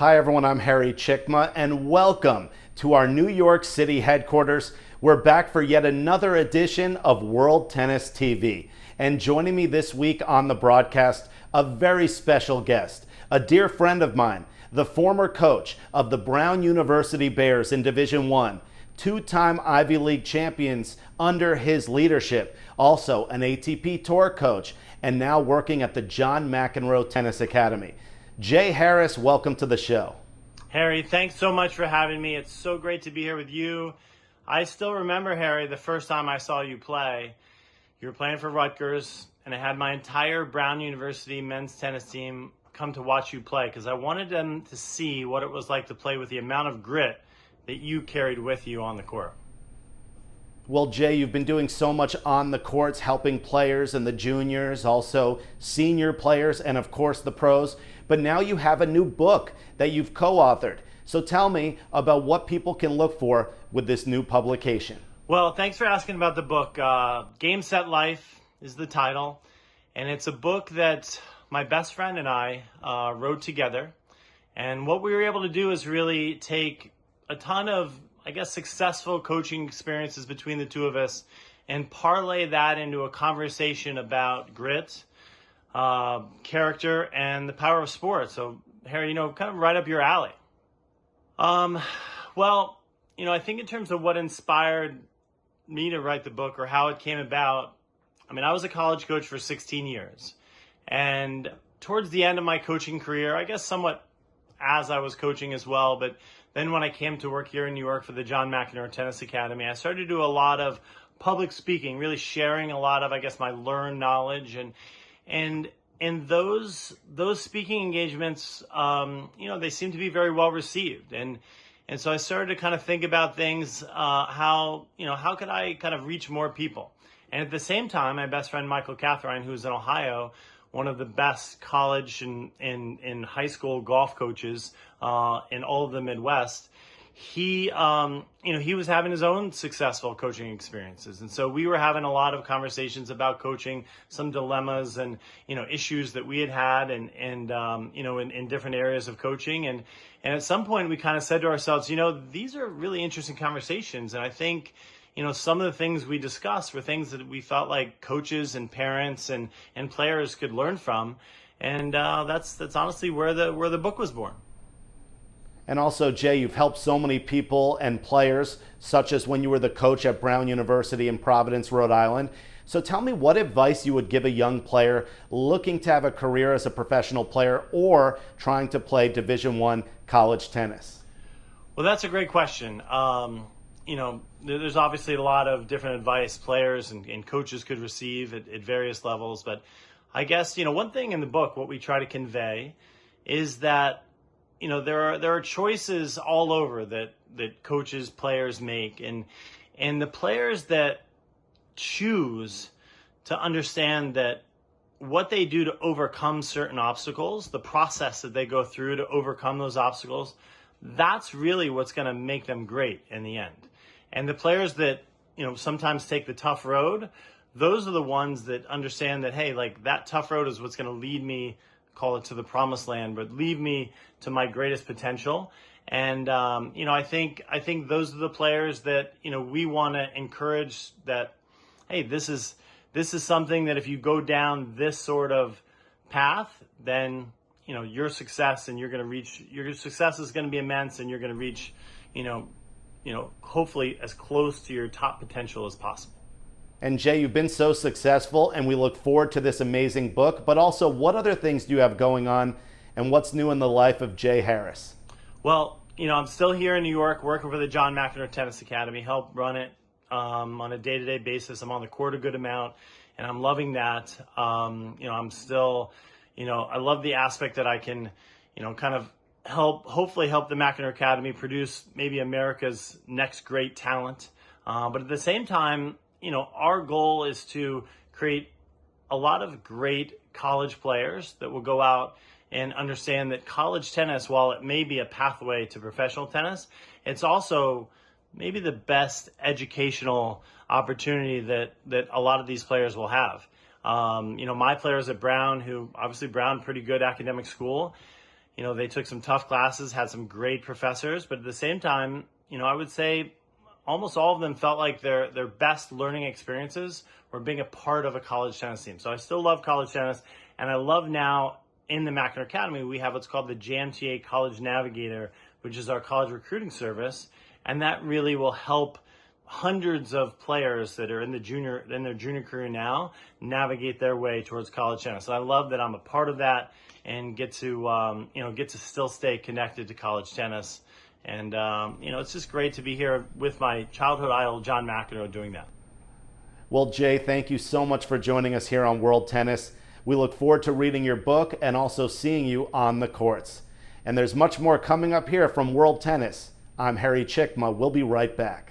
Hi everyone, I'm Harry Cicma and welcome to our New York City headquarters. We're back for yet another edition of World Tennis TV. And joining me this week on the broadcast, a very special guest, a dear friend of mine, the former coach of the Brown University Bears in Division I, two-time Ivy League champions under his leadership, also an ATP Tour coach, and now working at the John McEnroe Tennis Academy. Jay Harris, welcome to the show. Harry, thanks so much for having me. It's so great to be here with you. I still remember, Harry, the first time I saw you play. You were playing for Rutgers, and I had my entire Brown University men's tennis team come to watch you play because I wanted them to see what it was like to play with the amount of grit that you carried with you on the court. Well, Jay, you've been doing so much on the courts, helping players and the juniors, also senior players, and of course the pros. But now you have a new book that you've co-authored. So tell me about what people can look for with this new publication. Well, thanks for asking about the book. Game, Set, Life is the title. And it's a book that my best friend and I wrote together. And what we were able to do is really take a ton of, successful coaching experiences between the two of us and parlay that into a conversation about grit, character, and the power of sport. So, Harry, kind of right up your alley. I think in terms of what inspired me to write the book or how it came about, I was a college coach for 16 years. And towards the end of my coaching career, I guess somewhat as I was coaching as well, but then when I came to work here in New York for the John McEnroe Tennis Academy, I started to do a lot of public speaking, really sharing a lot of, my learned knowledge. And those speaking engagements, they seem to be very well received. And so I started to kind of think about things, how could I kind of reach more people? And at the same time, my best friend, Michael Catherine, who's in Ohio, one of the best college and high school golf coaches in all of the Midwest, he was having his own successful coaching experiences. And so we were having a lot of conversations about coaching, some dilemmas and, issues that we had and in different areas of coaching. And at some point we kind of said to ourselves, these are really interesting conversations. And I think, some of the things we discussed were things that we felt like coaches and parents and players could learn from. And that's honestly where the book was born. And also, Jay, you've helped so many people and players, such as when you were the coach at Brown University in Providence, Rhode Island. So tell me what advice you would give a young player looking to have a career as a professional player or trying to play Division I college tennis. Well, that's a great question. There's obviously a lot of different advice players and coaches could receive at various levels. But I guess, one thing in the book, what we try to convey is that, there are choices all over that coaches, players make. And the players that choose to understand that what they do to overcome certain obstacles, the process that they go through to overcome those obstacles, that's really what's going to make them great in the end. And the players that, sometimes take the tough road, those are the ones that understand that, hey, that tough road is what's going to lead me, call it to the promised land, but lead me to my greatest potential. And, I think those are the players that, we want to encourage that, hey, this is something that if you go down this sort of path, then, your success and your success is going to be immense and you're going to reach, hopefully as close to your top potential as possible. And Jay, you've been so successful and we look forward to this amazing book, but also what other things do you have going on and what's new in the life of Jay Harris? Well, I'm still here in New York working for the John McEnroe Tennis Academy, help run it on a day-to-day basis. I'm on the court a good amount and I'm loving that. I'm still, I love the aspect that I can, kind of hopefully help the McEnroe Academy produce maybe America's next great talent. But at the same time, our goal is to create a lot of great college players that will go out and understand that college tennis, while it may be a pathway to professional tennis, it's also maybe the best educational opportunity that a lot of these players will have. My players at Brown, who obviously Brown, pretty good academic school, They took some tough classes, had some great professors, but at the same time, I would say almost all of them felt like their best learning experiences were being a part of a college tennis team. So I still love college tennis, and I love now in the McEnroe Academy, we have what's called the JMTA College Navigator, which is our college recruiting service, and that really will help hundreds of players that are in their junior career now navigate their way towards college tennis. So I love that I'm a part of that and get to still stay connected to college tennis. And it's just great to be here with my childhood idol John McEnroe doing that. Well, Jay, thank you so much for joining us here on World Tennis. We look forward to reading your book and also seeing you on the courts. And there's much more coming up here from World Tennis. I'm Harry Cicma. We'll be right back.